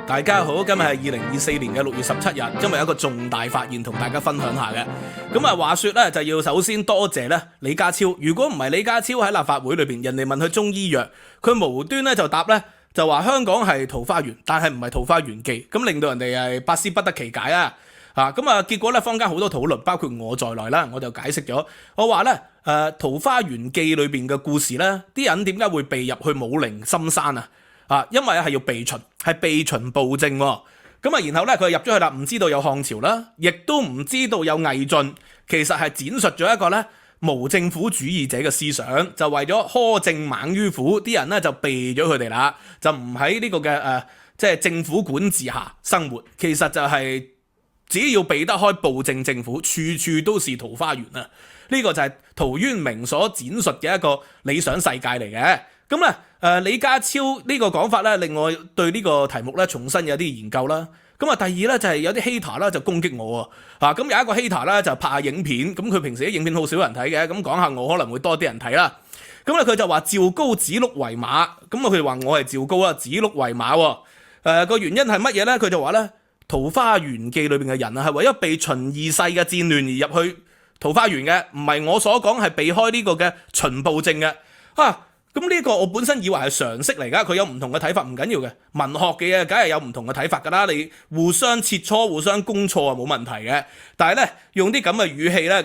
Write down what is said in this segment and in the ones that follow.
大家好，今日係2024年嘅6月17日，今日有一個重大發現同大家分享下嘅。咁啊，話說咧就要首先多謝咧李家超。如果唔係李家超喺立法會裏邊，人哋問佢中醫藥，佢無端咧就答咧就話香港係桃花源，但係唔係桃花源記，咁令到人哋係百思不得其解啊！咁啊，結果咧坊間好多討論，包括我在內啦，我就解釋咗，我話咧桃花源記裏邊嘅故事咧，啲人點解會被入去武陵深山啊？因為係要避秦，係避秦暴政喎。咁啊，然後咧佢入咗去啦，唔知道有漢朝啦，亦都唔知道有魏晉，其實係展述咗一個咧無政府主義者嘅思想，就為咗苛政猛於虎，啲人咧就避咗佢哋啦，就唔喺呢個嘅即係政府管治下生活。其實就係只要避得開暴政政府，處處都是桃花源啊！呢個就係陶淵明所展述嘅一個理想世界嚟嘅。咁咧，李家超呢個講法咧，令我對呢個題目咧重新有啲研究啦。咁啊，第二咧就係有啲 hater 啦就攻擊我喎。咁有一個 hater 咧就拍下影片，咁佢平時啲影片好少人睇嘅，咁講下我可能會多啲人睇啦。咁咧佢就話趙高指鹿為馬，咁佢話我係趙高啦，指鹿為馬喎。個原因係乜嘢咧？佢就話咧《桃花源記》裏邊嘅人啊，係為咗避秦二世嘅戰亂而入去桃花源嘅，唔係我所講係避開呢個嘅秦暴政嘅。咁呢個我本身以為係常識嚟㗎，佢有唔同嘅睇法唔緊要嘅，文學嘅嘢梗係有唔同嘅睇法㗎啦，你互相切磋、互相攻錯啊冇問題嘅。但係咧用啲咁嘅語氣咧，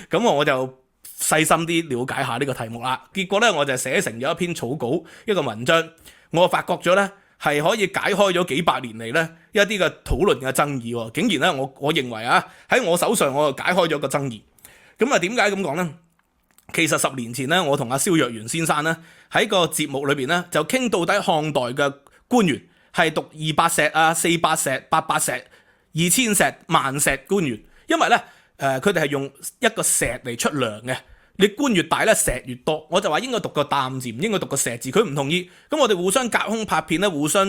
咁我就細心啲了解下呢個題目啦。結果咧我就寫成咗一篇草稿，一個文章，我發覺咗咧係可以解開咗幾百年嚟咧一啲嘅討論嘅爭議喎。竟然咧我認為喺我手上我就解開咗個爭議。咁啊點解咁講咧？其實10年前咧，我同阿蕭若元先生咧喺個節目裏邊咧就傾到底漢代嘅官員係讀200石啊、400石、800石、2000石、萬石官員，因為咧佢哋係用一個石嚟出糧嘅，你官越大咧石越多，我就話應該讀個擔字，唔應該讀個石字，佢唔同意，咁我哋互相隔空拍片咧，互相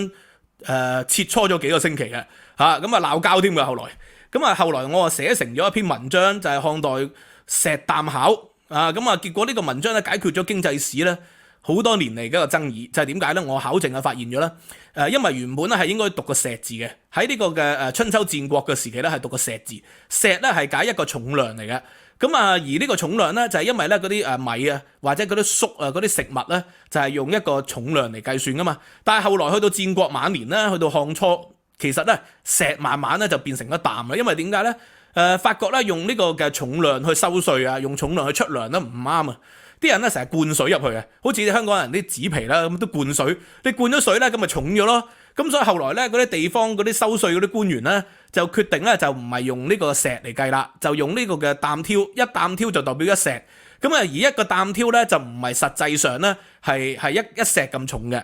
切磋咗幾個星期嘅咁啊鬧交添㗎後來，後來我啊寫成咗一篇文章，就係漢代石擔考。結果呢個文章咧解決咗經濟史咧好多年嚟嘅一個爭議，就係點解咧？我考證啊發現咗咧，因為原本咧係應該讀個石字嘅，喺呢個嘅春秋戰國嘅時期咧係讀個石字，石咧係解一個重量嚟嘅。而呢個重量咧就係因為咧嗰啲米啊或者嗰啲粟啊嗰啲食物咧就係用一個重量嚟計算噶嘛。但係後來去到戰國晚年咧，去到漢初，其實咧石慢慢咧就變成咗擔啦，因為點解咧？發覺咧用呢個嘅重量去收稅啊，用重量去出糧咧唔啱啊！啲人咧成日灌水入去啊，好似香港人啲紙皮啦咁都灌水，你灌咗水咧咁咪重咗咯。咁所以後來咧嗰啲地方嗰啲收稅嗰啲官員咧就決定咧就唔係用呢個石嚟計啦，就用呢個嘅擔挑，一擔挑就代表一石。而一個擔挑咧就唔係實際上咧係一石咁重嘅。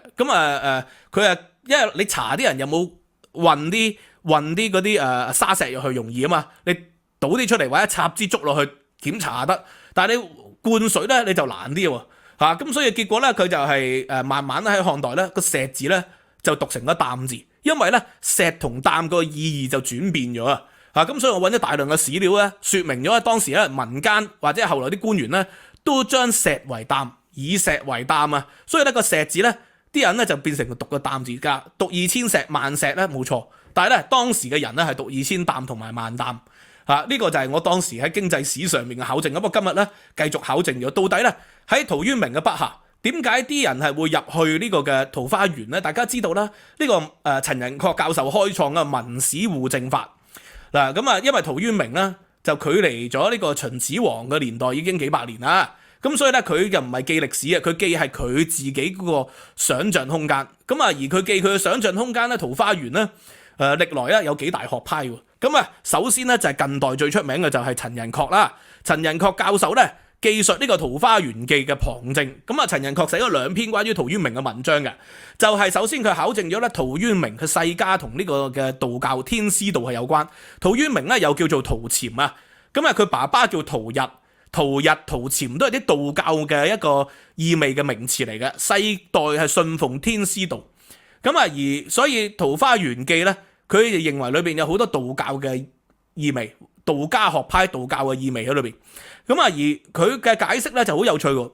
佢因為你查啲人有冇運啲嗰啲沙石入去容易啊嘛，你倒啲出嚟或者插支竹落去檢查得，但係你灌水咧你就難啲喎咁所以結果咧佢就係慢慢喺漢代咧個石字咧就讀成咗擔字，因為咧石同擔個意義就轉變咗咁所以我揾咗大量嘅史料咧，説明咗當時咧民間或者後來啲官員咧都將石為擔，以石為擔啊，所以咧個石字咧啲人咧就變成讀個擔字㗎，讀2000石、萬石咧冇錯。但係咧，當時嘅人咧係讀2000擔同埋萬擔呢個就係我當時喺經濟史上面嘅考證。不過今日咧繼續考證咗，到底咧喺陶淵明嘅筆下，點解啲人係會入去呢個嘅桃花源咧？大家知道啦，呢個陳寅恪教授開創嘅文史互證法因為陶淵明咧就距離咗呢個秦始皇嘅年代已經幾百年啦，咁所以咧佢就唔係記歷史啊，佢記係佢自己嗰個想像空間。而佢記佢嘅想像空間咧，桃花源咧。歷來咧有幾大學派喎，首先咧就係近代最出名嘅就係陳寅恪啦。陳寅恪教授咧記述呢個《桃花源記》嘅旁證，陳寅恪寫咗2篇關於陶淵明嘅文章嘅，就係首先佢考證咗咧陶淵明佢世家同呢個嘅道教天師道係有關。陶淵明咧又叫做陶潛啊，佢爸爸叫陶日、陶潛都係啲道教嘅一個意味嘅名詞嚟嘅，世代係信奉天師道。所以《桃花源記》咧，佢哋認為裏邊有好多道教嘅意味，道家學派道教嘅意味喺裏邊。而佢嘅解釋咧就好有趣喎。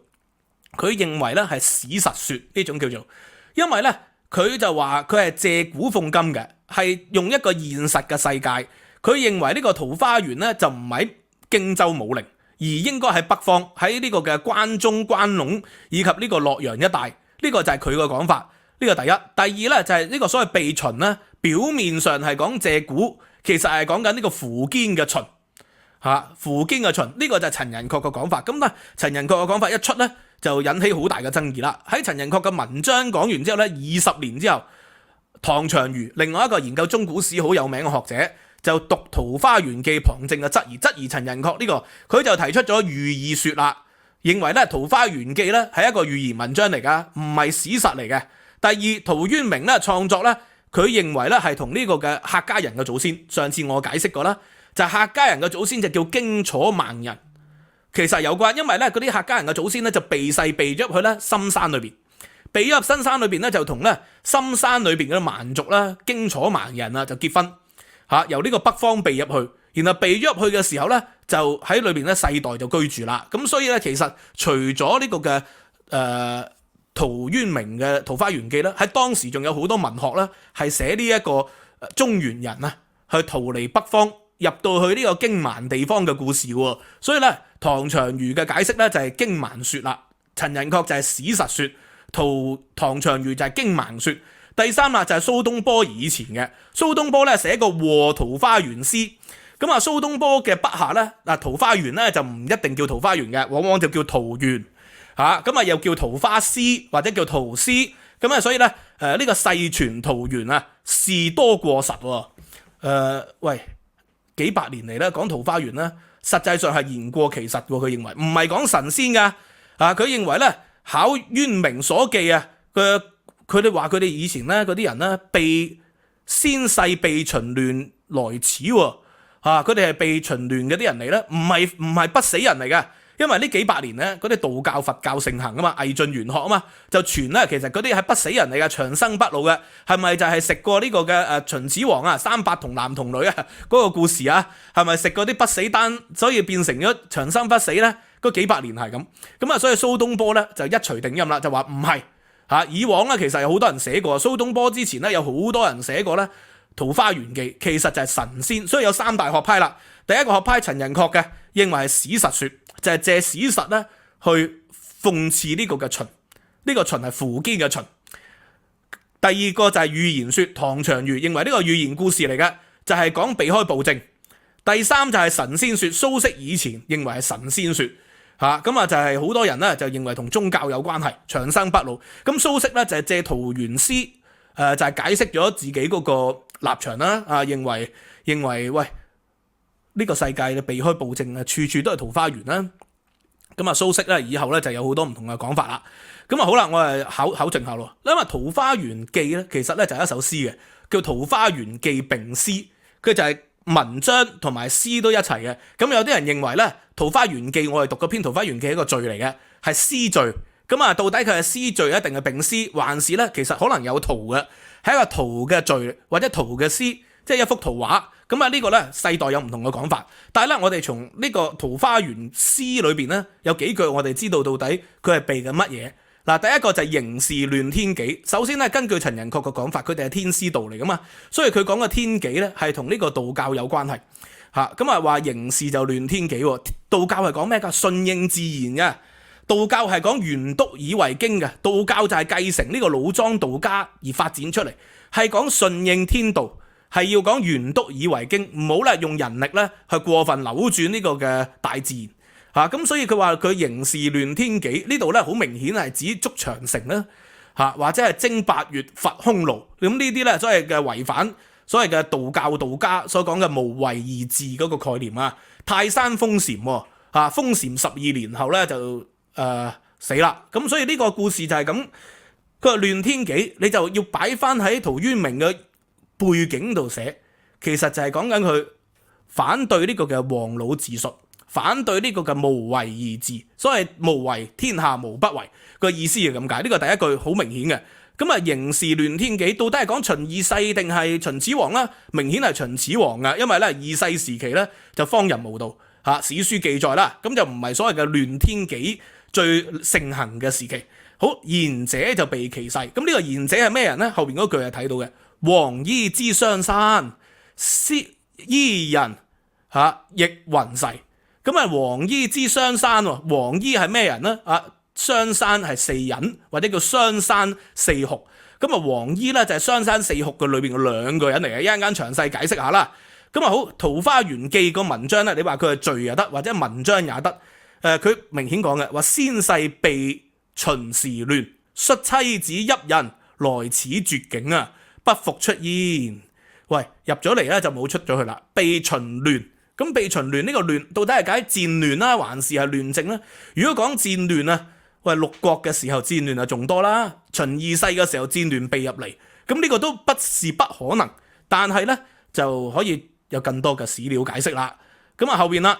佢認為咧係史實說呢種叫做，因為咧佢就話佢係借古諷今嘅，係用一個現實嘅世界。佢認為呢個桃花源咧就唔喺荊州武陵，而應該喺北方，喺呢個嘅關中、關隴以及呢個洛陽一帶。呢個就係佢嘅講法。呢個第一。第二咧就係呢個所謂避秦咧，表面上係講借古，其實係講緊呢個苻堅嘅秦。苻堅嘅秦，呢個就係陳寅恪嘅講法。咁但陳寅恪嘅講法一出咧，就引起好大嘅爭議啦。喺陳寅恪嘅文章講完之後咧，20年之後，唐長虞另外一個研究中古史好有名嘅學者，就讀《桃花源記》旁證嘅質疑陳寅恪呢個，佢就提出咗寓意說啦，認為咧《桃花源記》咧係一個寓言文章嚟噶，唔係史實嚟嘅。第二，陶淵明咧創作咧，佢認為咧係同呢個嘅客家人嘅祖先，上次我解釋過啦，就係客家人嘅祖先就叫荊楚盲人，其實有關，因為咧嗰啲客家人嘅祖先咧就避世避咗入去咧深山裏邊，避咗入深山裏邊咧就同咧深山裏邊嘅蠻族啦、荊楚盲人啊就結婚。由呢個北方避入去，然後避咗入去嘅時候咧，就喺裏邊咧世代就居住啦。咁所以咧，其實除咗呢個嘅陶淵明嘅《桃花源記》咧，喺當時仲有好多文學咧係寫呢一個中原人啊去逃離北方，入到去呢個荊蠻地方嘅故事喎。所以咧，唐長虞嘅解釋咧就係荊蠻說啦，陳寅恪就係史實說，唐長虞就係荊蠻說。第三啦就係蘇東坡以前嘅，蘇東坡咧寫個和桃花源詩，咁啊蘇東坡嘅筆下咧桃花源咧就唔一定叫桃花源嘅，往往就叫桃源咁又叫桃花詩或者叫桃詩，咁啊所以咧呢個世傳桃源啊事多過實喂，幾百年嚟咧講桃花源咧，實際上係言過其實喎，佢認為唔係講神仙噶佢認為咧考淵明所記啊佢哋話佢哋以前咧嗰啲人咧避先世避秦亂來此喎，佢哋係避秦亂嗰啲人嚟咧，唔係不死人嚟嘅，因為呢幾百年咧嗰啲道教佛教盛行啊嘛，魏晉玄學啊嘛，就傳咧其實嗰啲係不死人嚟嘅，長生不老嘅，係咪就係食過呢個嘅秦始皇啊三百童男童女啊嗰個故事啊，係咪食過啲不死丹，所以變成咗長生不死咧？嗰幾百年係咁啊，所以蘇東坡咧就一錘定音啦，就話唔係。以往咧其實有好多人寫過，蘇東坡之前咧有好多人寫過咧《桃花源記》，其實就係神仙，所以有三大學派啦。第一個學派陳寅恪嘅認為係史實說，就係借史實咧去諷刺呢個嘅秦，呢個秦係苻堅嘅秦。第二個就係寓言說，唐長虞認為呢個寓言故事嚟嘅，就係講避開暴政。第三就係神仙說，蘇軾以前認為係神仙說。咁就係好多人咧就認為同宗教有關係，長生不老。咁蘇軾咧就係借桃源詩，就係解釋咗自己嗰個立場啦。認為喂呢個世界你避開暴政啊，處處都係桃花源啦。咁蘇軾咧以後咧就有好多唔同嘅講法啦。咁好啦，我係考證下咯。因為《桃花源記》咧其實咧就係一首詩嘅，叫《桃花源記並詩》，佢就係文章同埋詩都一齊嘅。咁有啲人認為咧《桃花源記》，我哋讀嗰篇《桃花源記》係一個序嚟嘅，係詩序。咁到底佢係詩序一定係並詩，還是咧其實可能有圖嘅，係一個圖嘅序或者圖嘅詩，即係一幅圖畫。咁呢個咧世代有唔同嘅講法。但係咧我哋從呢個《桃花源詩》裏邊咧有幾句我哋知道到底佢係避緊乜嘢。第一個就係形事亂天紀。首先咧，根據陳寅恪嘅講法，佢哋係天師道嚟噶嘛，所以佢講嘅天紀咧係同呢個道教有關係。話形事就亂天紀，道教係講咩噶？順應自然嘅。道教係講元督以為經嘅，道教就係繼承呢個老莊道家而發展出嚟，係講順應天道，係要講元督以為經，唔好咧用人力咧去過分扭轉呢個嘅大自然。咁所以佢話佢形事亂天紀呢度咧，好明顯係指築長城啦，或者係征八月伐匈奴。咁呢啲咧所謂嘅違反所謂嘅道家所講嘅無為而治嗰個概念啊。泰山封禪，封禪12年後咧就死啦。咁所以呢個故事就係咁。佢話亂天紀，你就要擺翻喺陶淵明嘅背景度寫，其實就係講緊佢反對呢個嘅黃老治術。反對呢個嘅無為而治，所謂無為天下無不為個意思係咁解。呢個第一句好明顯嘅。咁形事亂天紀到底係講秦二世定係秦始皇啦？明顯係秦始皇嘅，因為咧二世時期咧就荒淫無道史書記載啦，咁就唔係所謂嘅亂天紀最盛行嘅時期。好，賢者就被其世。咁呢個賢者係咩人呢？後邊嗰句係睇到嘅，黃衣之雙山，伊人亦雲世。咁啊，黃衣之雙山，黃衣係咩人呢？雙山係四人，或者叫雙山四酷。咁啊，黃衣咧就係雙山四酷嘅裏邊嘅兩個人嚟嘅，一陣間詳細解釋下啦。咁啊好，《桃花源記》個文章咧，你話佢係序又得，或者文章也得。佢明顯講嘅話，先世被秦時亂，率妻子邑人來此絕境啊，不復出焉。喂，入咗嚟咧就冇出咗去啦。被秦亂，咁被秦亂呢個亂到底係解戰亂啦，還是係亂政咧？如果講戰亂啊，喂，六國嘅時候戰亂啊仲多啦，秦二世嘅時候戰亂避入嚟，咁呢個都不是不可能，但係咧就可以有更多嘅史料解釋啦。咁啊後邊啦，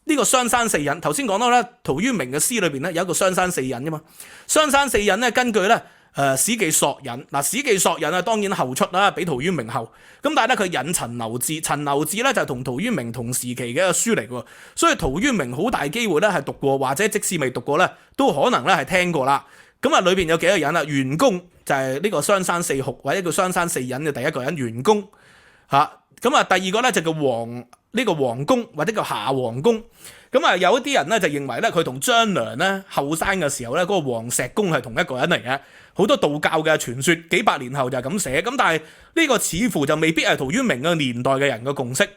呢個雙山四隱，頭先講到咧，陶淵明嘅詩裏邊咧有一個雙山四隱噶嘛。雙山四隱咧根據咧史記索引，史記索引啊當然後出啦，比陶淵明後。咁但係咧佢引陳留志，陳留志咧就係同陶淵明同時期嘅一個書嚟嘅，所以陶淵明好大機會咧係讀過，或者即使未讀過咧，都可能咧係聽過啦。咁啊裏邊有幾個人啊？袁公就係呢個雙山四酷或者叫雙山四隱嘅第一個人袁公嚇。咁啊第二個咧就叫黃公或者叫夏黃公。咁啊有一啲人咧就認為咧佢同張良咧後生嘅時候咧嗰個黃石公係同一個人嚟嘅。好多道教嘅傳說，幾百年後就係咁寫。咁但係呢個似乎就未必係陶淵明嘅年代嘅人嘅共識，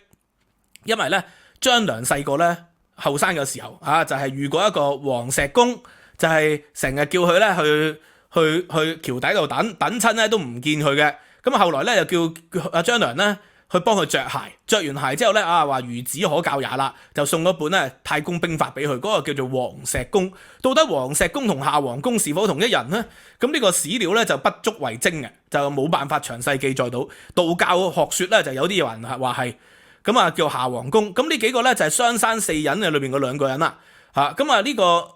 因為咧張良細個咧後生嘅時候就係遇過一個黃石公，就係成日叫佢咧去橋底度等親咧都唔見佢嘅。咁後來咧又叫阿張良咧去幫佢着鞋，着完鞋之後咧話孺子可教也啦，就送咗本咧太公兵法俾佢，嗰個叫做黃石公。到底黃石公同夏黃公是否同一人呢？咁呢個史料咧就不足為證嘅，就冇辦法詳細記載到。道教學說咧就有啲人話係咁啊，叫夏黃公。咁呢幾個咧就係雙山四隱嘅裏邊嗰兩個人啦。咁啊呢個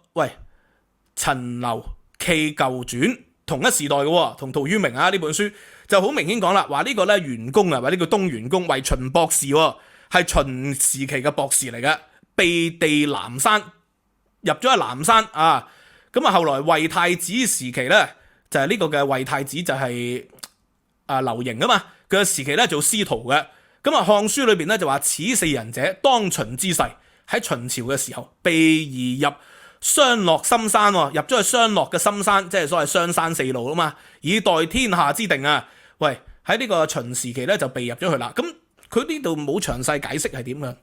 陳留暨舊傳同一時代嘅，同陶淵明呢本書就好明顯講啦，話呢個咧袁公或者叫東袁公為秦博士，係秦時期嘅博士嚟嘅，避地南山，入咗去南山啊。咁啊後來魏太子時期咧就係呢個嘅魏太子就係劉盈啊嘛，佢嘅時期咧做司徒嘅。咁啊漢書裏邊咧就話此四人者當秦之世，喺秦朝嘅時候被移入商洛深山，入咗去商洛嘅深山，即係所謂商山四路啊嘛，以待天下之定啊。喂，喺呢個秦時期咧就被入咗去啦。咁佢呢度冇詳細解釋係點樣。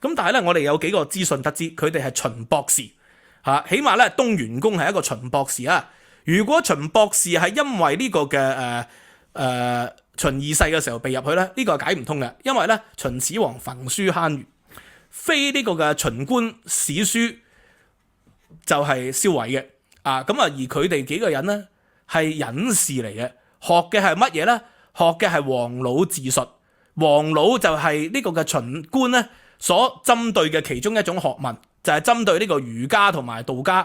咁但係咧我哋有幾個資訊得知，佢哋係秦博士起碼咧東袁公係一個秦博士啊。如果秦博士係因為呢個嘅秦二世嘅時候被入去咧，呢個係解唔通嘅，因為咧秦始皇焚書坑儒，非呢個嘅秦觀史書就係燒毀嘅咁啊。而佢哋幾個人咧係隱士嚟嘅，學嘅係乜嘢咧？學嘅係黃老治術。黃老就係呢個嘅秦觀咧所針對嘅其中一種學問，就係針對呢個儒家同埋道家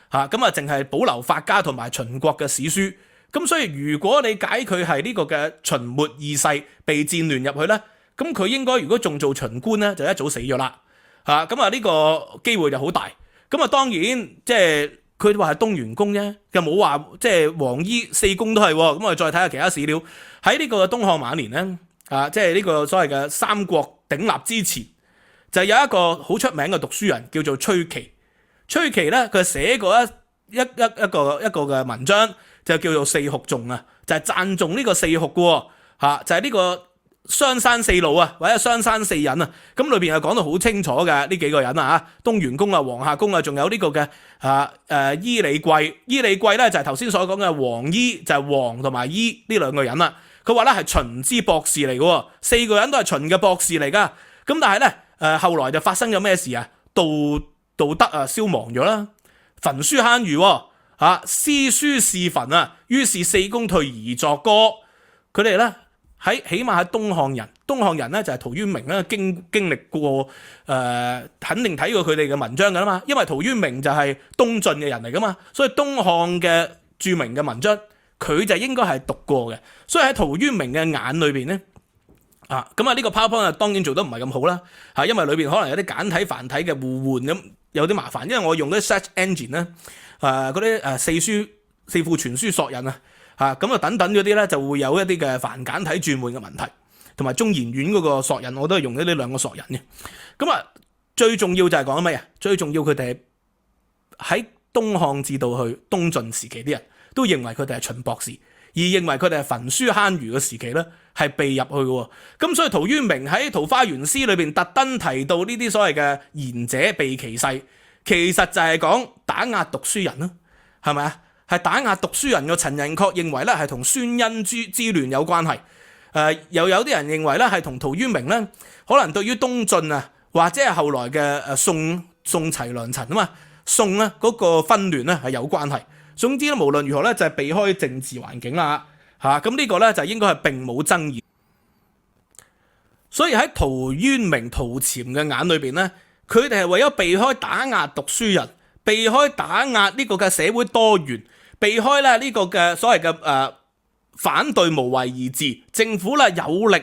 咁啊，淨係保留法家同埋秦國嘅史書。咁所以如果你解佢係呢個嘅秦末二世被戰亂入去咧，咁佢應該如果仲做秦觀咧，就一早死咗啦咁啊呢個機會就好大。咁啊當然即係佢話係東袁公啫，又冇話即係黃衣四公都係。咁我哋再睇下其他史料，喺呢個東漢晚年咧即係呢個所謂嘅三國鼎立之前，就有一個好出名嘅讀書人叫做崔琦。崔琦咧佢寫過一個嘅文章，就叫做四酷頌啊，就係讚頌呢個四酷嘅就係呢個雙山四路或者雙山四隱啊。咁裏邊係講到好清楚嘅呢幾個人東袁公黃夏公仲有呢個嘅伊李貴。伊李貴咧就係頭先所講嘅黃衣，就係黃同埋伊呢兩個人啦。佢話咧係秦之博士嚟嘅，四個人都係秦嘅博士嚟噶。咁但係咧後來就發生咗咩事啊？道德消亡咗啦，焚書坑儒詩書事焚於是四公退而作歌。佢哋咧起碼喺東漢人咧就係陶淵明咧經歷過肯定睇過佢哋嘅文章噶啦嘛，因為陶淵明就係東晉嘅人嚟噶嘛，所以東漢嘅著名嘅文章佢就應該係讀過嘅。所以喺陶淵明嘅眼裏邊咧咁呢個 PowerPoint 當然做得唔係咁好啦因為裏邊可能有啲簡體繁體嘅互換咁，有啲麻煩，因為我用嗰啲 search engine 咧，嗰啲四庫全書索引咁等等嗰啲咧就會有一啲嘅繁簡體轉換嘅問題，同埋中研院嗰個索引我都係用呢兩個索引嘅。咁最重要就係講乜嘢？最重要佢哋喺東漢至到去東晉時期啲人都認為佢哋係秦博士，而認為佢哋係焚書坑儒嘅時期咧係被入去嘅。咁所以陶淵明喺《桃花源詩》裏邊特登提到呢啲所謂嘅賢者被其世，其實就係講打壓讀書人啦，係咪啊？係打壓讀書人嘅。陳寅恪認為咧係同孫恩之亂有關係，又有啲人認為咧係同陶淵明咧可能對於東晉或者係後來嘅宋齊梁陳宋咧嗰個紛亂咧係有關係。總之咧無論如何咧就係避開政治環境啦咁呢個咧就應該係並冇爭議。所以喺陶淵明、陶潛嘅眼裏邊咧，佢哋係為咗避開打壓讀書人，避開打壓呢個嘅社會多元，避開咧呢個嘅所謂嘅反對無為而治，政府咧有力，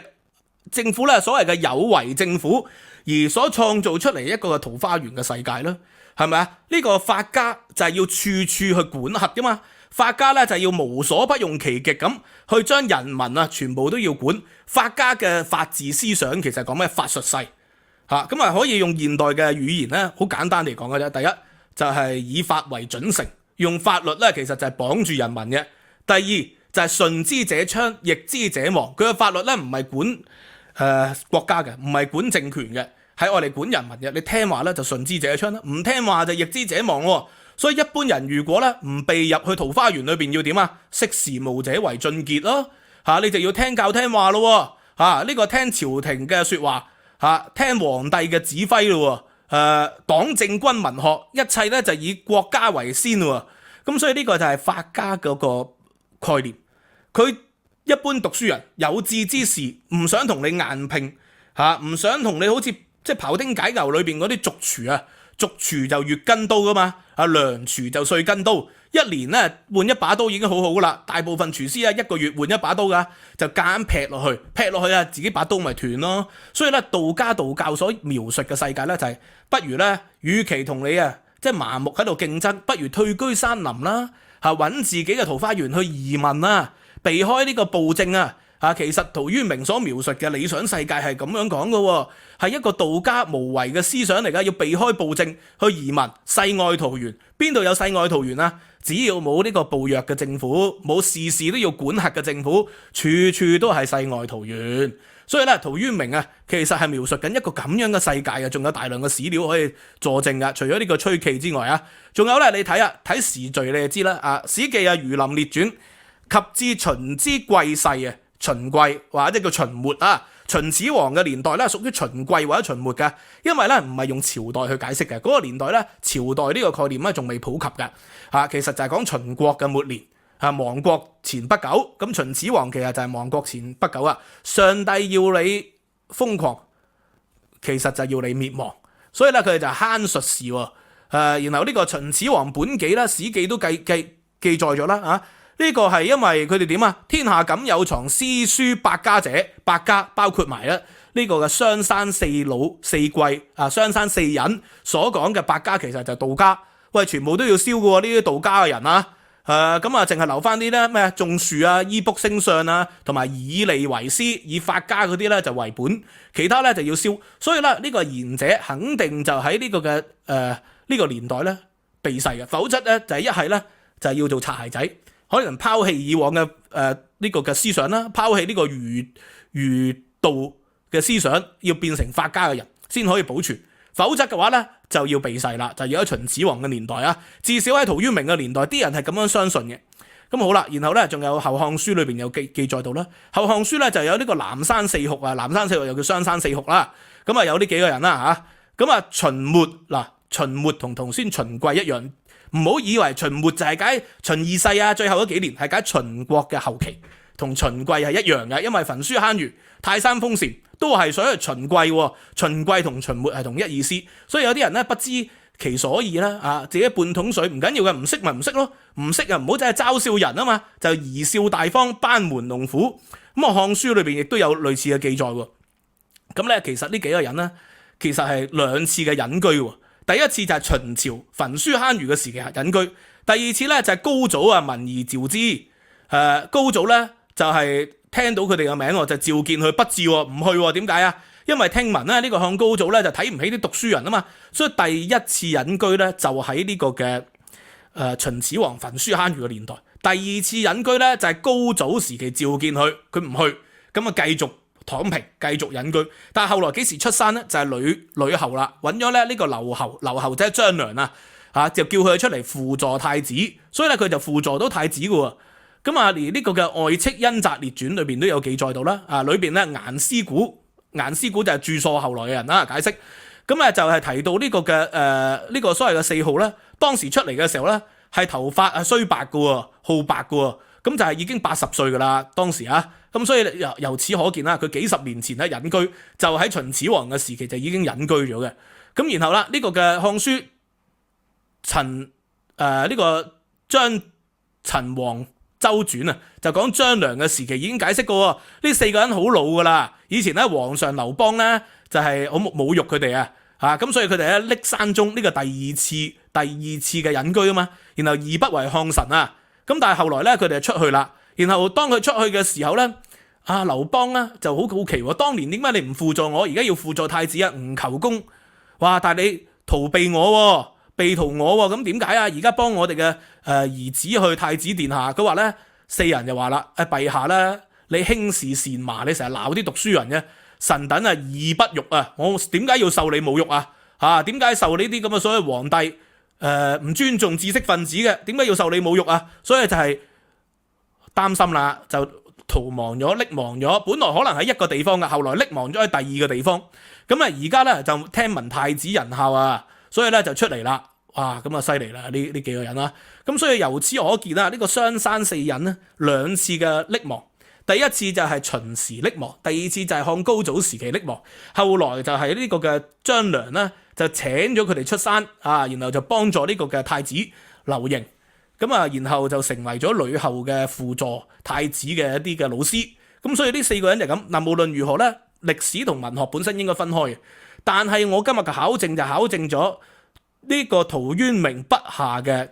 政府咧所謂嘅有為政府而所創造出嚟一個桃花源嘅世界啦，係咪啊？呢個法家就係要處處去管轄噶嘛，法家咧就係要無所不用其極咁去將人民全部都要管。法家嘅法治思想其實講咩？法術勢咁可以用現代嘅語言咧，好簡單嚟講嘅啫。第一就係以法為準繩，用法律咧其實就係綁住人民嘅。第二就係順之者昌，逆之者亡。佢嘅法律咧唔係管國家嘅，唔係管政權嘅，係愛嚟管人民嘅。你聽話咧就順之者昌啦，唔聽話就逆之者亡。所以一般人如果咧唔被入去桃花源裏邊要點啊？識時務者為俊傑咯你就要聽教聽話咯呢個聽朝廷嘅說話聽皇帝嘅指揮咯黨政軍民學一切咧就以國家為先咯。咁所以呢個就係法家嗰個概念。佢一般讀書人有志之士唔想同你硬拼唔想同你好似即係庖丁解牛裏邊嗰啲俗廚俗廚就月斤刀噶嘛，良廚就歲斤刀。一年咧換一把刀已經好好噶啦，大部分廚師一個月換一把刀噶，就夾硬劈落去自己把刀咪斷咯。所以咧道教所描述嘅世界咧就係不如咧，與其同你即係麻木喺度競爭，不如退居山林啦揾自己嘅桃花源去移民避開呢個暴政其實陶淵明所描述嘅理想世界係咁樣講嘅係一個道家無為嘅思想嚟噶，要避開暴政去移民，世外桃源。邊度有世外桃源只要冇呢個暴虐嘅政府，冇事事都要管轄嘅政府，處處都係世外桃源。所以咧，陶淵明其實係描述緊一個咁樣嘅世界仲有大量嘅史料可以佐證噶。除咗呢個崔記之外仲有咧，你睇睇時序你就知啦史記儒林列傳及至秦之貴世秦貴或者叫秦末秦始皇嘅年代咧，屬於秦貴或者秦末嘅，因為咧唔係用朝代去解釋嘅，嗰個年代咧朝代呢個概念咧仲未普及嘅其實就係講秦國嘅末年亡國前不久。咁秦始皇其實就係亡國前不久上帝要你瘋狂，其實就要你滅亡，所以咧佢哋就慳術士然後呢個秦始皇本紀咧，史記都記載咗啦呢個係因為佢哋點天下僅有藏詩書百家者，百家包括埋呢個嘅商山四老四貴商山四隱所講嘅百家，其實就係道家。喂，全部都要燒嘅呢啲道家嘅人咁淨係留翻啲咧咩種樹醫卜星相同埋以利為師，以法家嗰啲咧就為本，其他咧就要燒。所以咧呢個賢者肯定就喺呢個嘅呢個年代咧避世嘅，否則咧就係一係咧就係要做擦鞋仔。可能拋棄以往嘅呢個嘅思想啦，拋棄呢個儒道嘅思想，要變成法家嘅人先可以保存。否則嘅話咧就要避世啦，就要喺秦始皇嘅年代至少喺陶淵明嘅年代，啲人係咁樣相信嘅。咁好啦，然後咧仲有《後漢書》裏邊有記載到啦，《後漢書》咧就有呢個南山四酷南山四酷又叫商山四酷啦。咁有呢幾個人啦咁秦末同頭先秦貴一樣。唔好以為秦末就係解秦二世最後嗰幾年係解秦國嘅後期，同秦貴係一樣嘅，因為焚書坑儒、泰山封禪都係所謂秦貴，秦貴同秦末係同一意思。所以有啲人咧不知其所以啦自己半桶水唔緊要嘅，唔識咪唔識咯，唔識唔好真係嘲笑人嘛，就貽笑大方，班門弄斧。咁漢書裏邊亦都有類似嘅記載咁咧，其實呢幾個人咧其實係兩次嘅隱居。第一次就係秦朝焚書坑儒嘅時期隱居，第二次咧就係高祖啊民而召之，高祖咧就係聽到佢哋嘅名就召見佢，不至唔去，點解啊？因為聽聞咧呢個漢高祖咧就睇唔起啲讀書人啊嘛，所以第一次隱居咧就喺呢個嘅秦始皇焚書坑儒嘅年代。第二次隱居咧就係高祖時期召見佢，佢唔去，咁啊繼續躺平，繼續隱居。但係後來幾時出山咧？就係呂后啦，揾咗咧呢個劉侯，劉侯即係張良啊，就叫佢出嚟輔助太子，所以咧佢就輔助到太子嘅喎。咁啊，連呢個嘅《外戚恩澤列傳》裏邊都有記載到啦。啊，裏邊咧顏師古就係注疏後來嘅人啦，解釋。咁啊就係提到呢個嘅呢個所謂嘅4號咧，當時出嚟嘅時候咧係頭髮係衰白嘅喎，好白嘅喎，咁就係已經80歲㗎啦，當時啊。咁所以由此可見啦，佢幾十年前咧隱居，就喺秦始皇嘅時期就已經隱居咗嘅。咁然後啦，呢個嘅《漢書呢個張陳王周傳》啊，就講張良嘅時期已經解釋過，呢4個人好老㗎啦。以前咧皇上劉邦咧就係好侮辱佢哋啊，咁所以佢哋咧匿山中呢個第二次嘅隱居啊嘛，然後義不為漢臣啊。咁但係後來咧佢哋就出去啦。然後當佢出去嘅時候咧，劉邦咧就好好奇喎，當年點解你唔輔助我，而家要輔助太子啊？吳求公，哇！但係你逃避我，避逃我，咁點解啊？而家幫我哋嘅兒子去太子殿下，佢話咧4人就話啦，陛下咧，你輕視善罵，你成日鬧啲讀書人嘅，臣等義不辱啊！我點解要受你侮辱啊？點解受呢啲咁嘅所謂皇帝唔尊重知識分子嘅？點解要受你侮辱啊？所以就係擔心啦，就逃亡咗，匿亡咗。本來可能喺一個地方嘅，後來匿亡咗喺第二個地方。咁啊，而家咧就聽聞太子仁孝啊，所以咧就出嚟啦。哇，咁啊犀利啦！呢幾個人啦。咁所以由此可見啦，呢個雙山4人呢2次嘅匿亡，第一次就係秦時匿亡，第二次就係漢高祖時期匿亡。後來就係呢個嘅張良呢，就請咗佢哋出山啊，然後就幫助呢個嘅太子劉盈。咁啊，然後就成為咗呂后嘅輔助太子嘅一啲嘅老師。咁所以呢4個人就咁。嗱，無論如何咧，歷史同文學本身應該分開嘅。但係我今日嘅考證就考證咗呢個陶淵明筆下嘅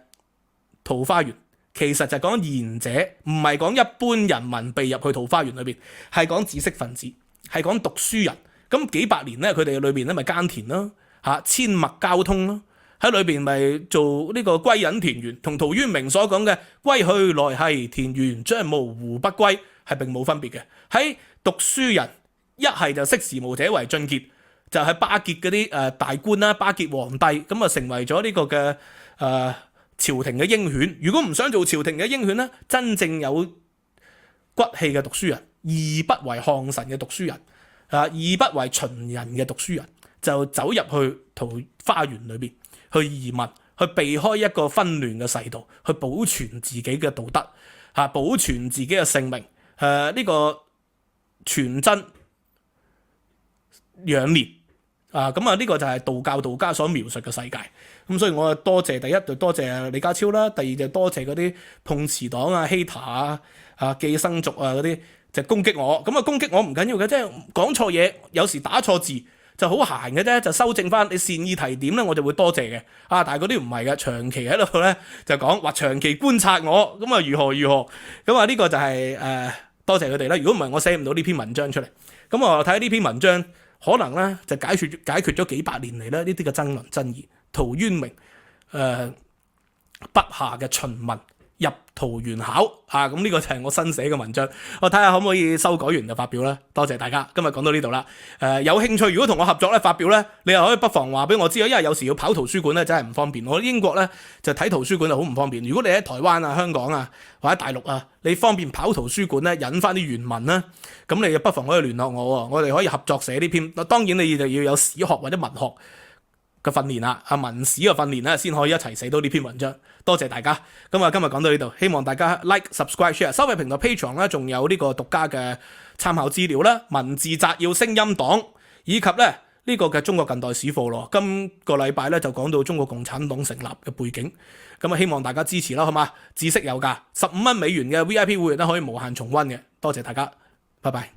桃花源，其實就講賢者，唔係講一般人民被入去桃花源裏邊，係講知識分子，係講讀書人。咁幾百年咧，佢哋裏邊咧咪耕田咯，阡陌交通咯。喺裏邊咪做呢個歸隱田園，同陶淵明所講嘅歸去來兮田園將蕪胡不歸係並冇分別嘅。喺讀書人一係就識時務者為俊傑，就係巴結嗰啲大官啦，巴結皇帝，咁啊成為咗呢個嘅朝廷嘅鷹犬。如果唔想做朝廷嘅鷹犬咧，真正有骨氣嘅讀書人，義不為漢臣嘅讀書人，義不為秦人嘅讀書人，就走入去桃花源裏邊。去移民，去避開一個紛亂嘅世道，去保存自己嘅道德，保存自己嘅性命，呢個全真養廉咁啊！呢個就係道家所描述嘅世界。咁所以我多謝第一就多謝李家超啦，第二就多謝嗰啲碰瓷黨啊、hater 寄生族啊嗰啲就攻擊我。咁啊攻擊我唔緊要嘅，即係講錯嘢，有時打錯字。就好閒嘅啫，就修正翻你善意提點咧，我就會多謝嘅。但係嗰啲唔係嘅，長期喺度咧就講話長期觀察我，咁啊如何？咁啊呢個就係多謝佢哋啦。如果唔係我寫唔到呢篇文章出嚟。咁我睇呢篇文章，可能咧就解決咗幾百年嚟咧呢啲嘅爭論爭議。陶淵明筆下嘅秦文入桃園考咁呢個就係我新寫嘅文章，我睇下可唔可以修改完就發表啦。多謝大家，今日講到呢度啦。有興趣如果同我合作咧發表咧，你又可以不妨話俾我知，因為有時要跑圖書館咧真係唔方便。我英國咧就睇圖書館就好唔方便。如果你喺台灣啊、香港啊或者大陸啊，你方便跑圖書館咧引翻啲原文啦，咁你就不妨可以聯絡我，我哋可以合作寫呢篇。當然你就要有史學或者文學嘅訓練啦，文史嘅訓練咧，先可以一齊寫到呢篇文章。多謝大家，咁啊今日講到呢度，希望大家 like、subscribe、share。收費平台 Patreon 咧，仲有呢個獨家嘅參考資料啦、文字摘要、聲音檔，以及咧呢個嘅中國近代史課咯。今個禮拜咧就講到中國共產黨成立嘅背景，咁啊希望大家支持啦，好嘛？知識有價，15蚊美元嘅 VIP 會員咧可以無限重溫嘅。多謝大家，拜拜。